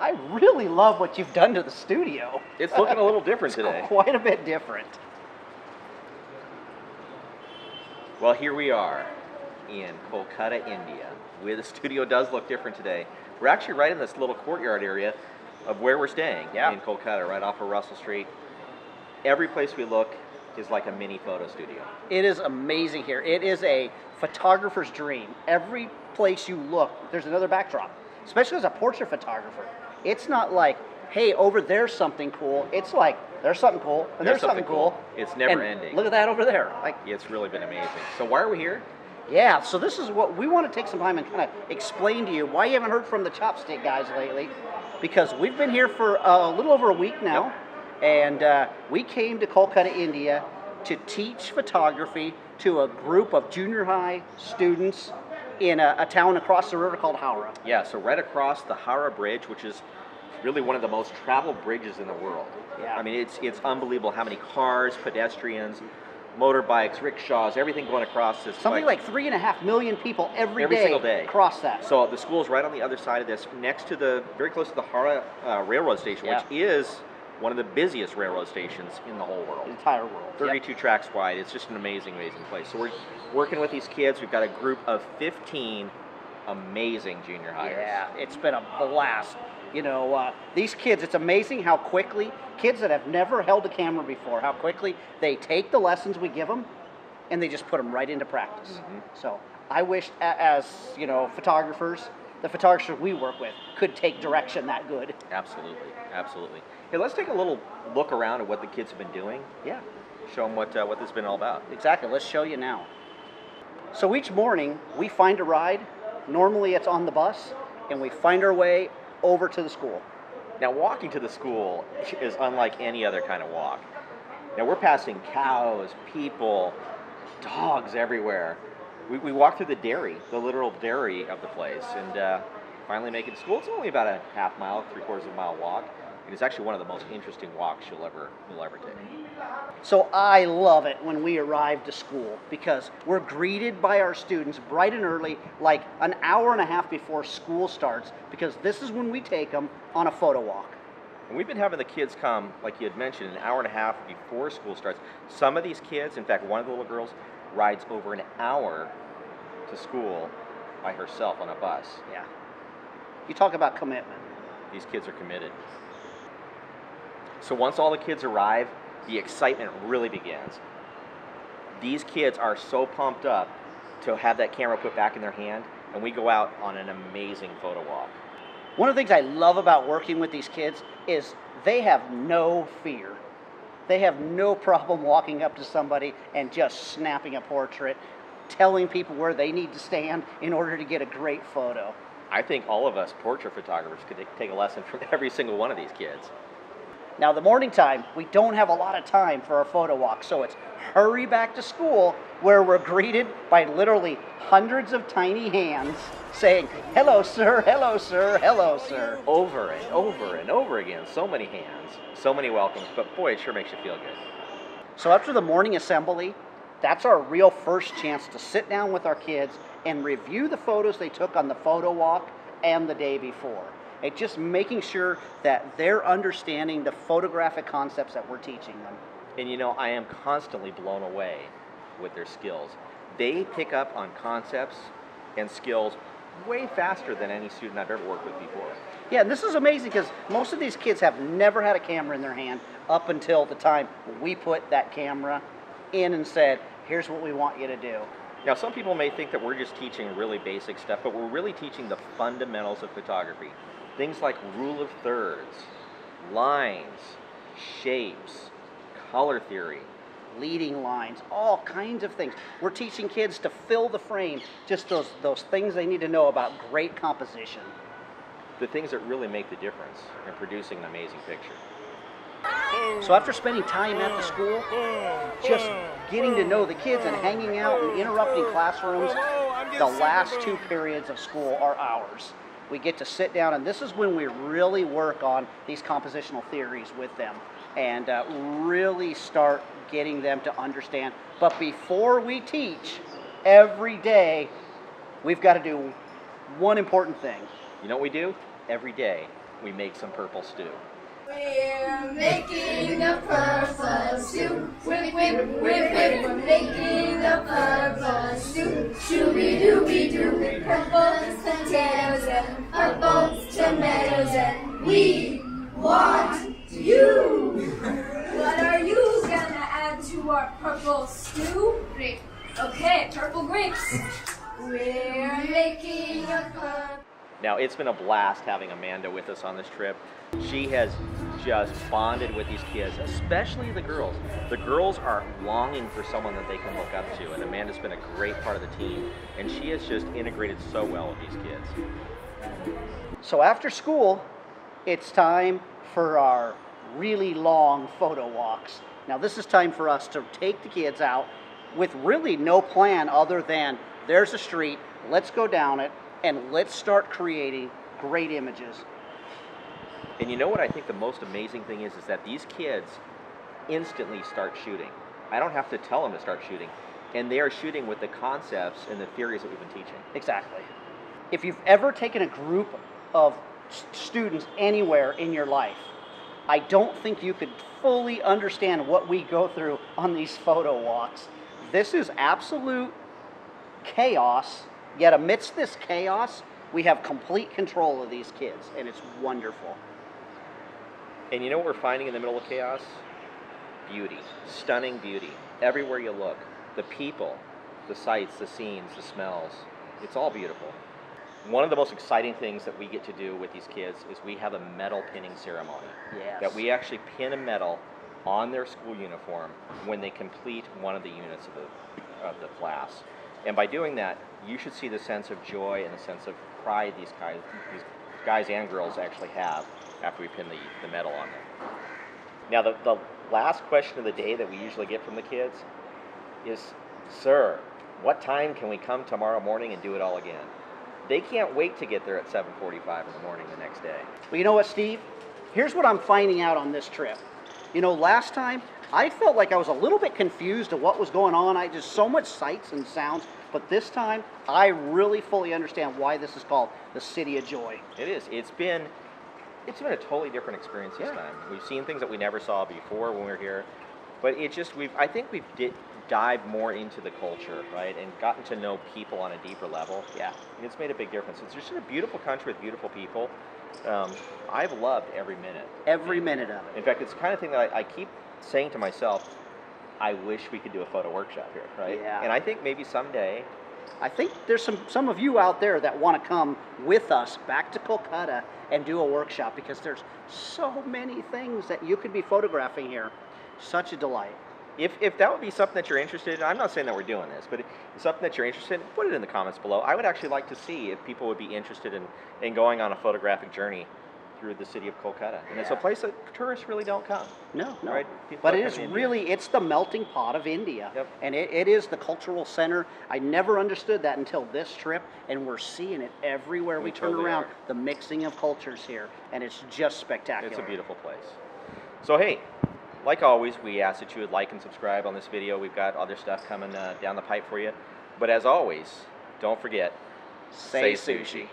I really love what you've done to the studio. It's looking a little different today. Quite a bit different. Well, here we are in Kolkata, India, where the studio does look different today. We're actually right in this little courtyard area of where we're staying in Kolkata, right off of Russell Street. Every place we look is like a mini photo studio. It is amazing here. It is a photographer's dream. Every place you look, there's another backdrop, especially as a portrait photographer. It's not like, hey, over there's something cool. It's like, there's something cool, and there's something cool. It's never and ending. Look at that over there. Like, it's really been amazing. So why are we here? Yeah, so this is what we want to take some time and kind of explain to you why you haven't heard from the Chopstick guys lately, because we've been here for a little over a week now, and we came to Kolkata, India to teach photography to a group of junior high students in a town across the river called Howrah. Yeah, so right across the Howrah Bridge, which is really one of the most traveled bridges in the world. Yeah. I mean, it's unbelievable how many cars, pedestrians, motorbikes, rickshaws, everything going across this. Something like 3.5 million people every single day cross that. So the school's right on the other side of this, next to very close to the Howrah railroad station, which is one of the busiest railroad stations in the whole world. The entire world. 32 tracks wide. It's just an amazing, amazing place. So we're working with these kids. We've got a group of 15 amazing junior hires. Yeah, it's been a blast. You know, these kids, it's amazing how quickly, kids that have never held a camera before, how quickly they take the lessons we give them and they just put them right into practice. Mm-hmm. So I wish, as, you know, photographers, the photographers we work with could take direction that good. Absolutely, absolutely. Hey, let's take a little look around at what the kids have been doing. Yeah. Show them what this has been all about. Exactly, let's show you now. So each morning, we find a ride. Normally it's on the bus, and we find our way over to the school. Now, walking to the school is unlike any other kind of walk. Now, we're passing cows, people, dogs everywhere. We walk through the dairy, the literal dairy of the place, and finally make it to school. It's only about a half mile, 3/4 of a mile walk. And it's actually one of the most interesting walks you'll ever take. So I love it when we arrive to school because we're greeted by our students bright and early, like an hour and a half before school starts, because this is when we take them on a photo walk. And we've been having the kids come, like you had mentioned, an hour and a half before school starts. Some of these kids, in fact, one of the little girls, rides over an hour to school by herself on a bus. Yeah. You talk about commitment. These kids are committed. So once all the kids arrive, the excitement really begins. These kids are so pumped up to have that camera put back in their hand, and we go out on an amazing photo walk. One of the things I love about working with these kids is they have no fear. They have no problem walking up to somebody and just snapping a portrait, telling people where they need to stand in order to get a great photo. I think all of us portrait photographers could take a lesson from every single one of these kids. Now, the morning time, we don't have a lot of time for our photo walk, so it's hurry back to school, where we're greeted by literally hundreds of tiny hands saying, hello, sir, hello, sir, hello, sir. Over and over and over again. So many hands, so many welcomes, but boy, it sure makes you feel good. So after the morning assembly, that's our real first chance to sit down with our kids and review the photos they took on the photo walk and the day before. It's just making sure that they're understanding the photographic concepts that we're teaching them. And you know, I am constantly blown away with their skills. They pick up on concepts and skills way faster than any student I've ever worked with before. Yeah, and this is amazing because most of these kids have never had a camera in their hand up until the time we put that camera in and said, here's what we want you to do. Now, some people may think that we're just teaching really basic stuff, but we're really teaching the fundamentals of photography. Things like rule of thirds, lines, shapes, color theory, leading lines, all kinds of things. We're teaching kids to fill the frame, just those things they need to know about great composition. The things that really make the difference in producing an amazing picture. So after spending time at the school, just getting to know the kids and hanging out and interrupting classrooms, the last 2 periods of school are ours. We get to sit down, and this is when we really work on these compositional theories with them and really start getting them to understand. But before we teach, every day, we've got to do one important thing. You know what we do? Every day, we make some purple stew. We're making a purple stew. Whip, whip, whip, whip. We're making a purple stew. Shooby-dooby-doo. With purple potatoes and purple tomatoes. And we want you. What are you gonna add to our purple stew? Grape. Okay, purple grapes. We're making a purple. Now, it's been a blast having Amanda with us on this trip. She has just bonded with these kids, especially the girls. The girls are longing for someone that they can look up to, and Amanda's been a great part of the team, and she has just integrated so well with these kids. So after school, it's time for our really long photo walks. Now this is time for us to take the kids out with really no plan other than there's a street, let's go down it, and let's start creating great images. And you know what I think the most amazing thing is that these kids instantly start shooting. I don't have to tell them to start shooting. And they are shooting with the concepts and the theories that we've been teaching. Exactly. If you've ever taken a group of students anywhere in your life, I don't think you could fully understand what we go through on these photo walks. This is absolute chaos, yet amidst this chaos, we have complete control of these kids, and it's wonderful. And you know what we're finding in the middle of chaos? Beauty. Stunning beauty. Everywhere you look. The people, the sights, the scenes, the smells. It's all beautiful. One of the most exciting things that we get to do with these kids is we have a medal pinning ceremony. Yes. That we actually pin a medal on their school uniform when they complete one of the units of the class. And by doing that, you should see the sense of joy and the sense of pride these guys and girls actually have after we pin the medal on them. Now, the last question of the day that we usually get from the kids is, "Sir, what time can we come tomorrow morning and do it all again?" They can't wait to get there at 7:45 in the morning the next day. Well, you know what, Steve? Here's what I'm finding out on this trip. You know, last time, I felt like I was a little bit confused of what was going on. I just so much sights and sounds. But this time, I really fully understand why this is called the City of Joy. It is. It's been a totally different experience this time. We've seen things that we never saw before when we were here. But I think we've dived more into the culture, right? And gotten to know people on a deeper level. Yeah. And it's made a big difference. It's just a beautiful country with beautiful people. I've loved every minute. Every minute of it. In fact, it's the kind of thing that I keep saying to myself, I wish we could do a photo workshop here, right? Yeah. And I think maybe someday. I think there's some of you out there that want to come with us back to Kolkata and do a workshop, because there's so many things that you could be photographing here. Such a delight. If that would be something that you're interested in, I'm not saying that we're doing this, but if it's something that you're interested in, put it in the comments below. I would actually like to see if people would be interested in going on a photographic journey through the city of Kolkata. And it's a place that tourists really don't come. No. Right? But it is really, it's the melting pot of India. Yep. And it is the cultural center. I never understood that until this trip, and we're seeing it everywhere we turn totally around. are. The mixing of cultures here, and it's just spectacular. It's a beautiful place. So hey, like always, we ask that you would like and subscribe on this video. We've got other stuff coming down the pipe for you. But as always, don't forget, Say sushi.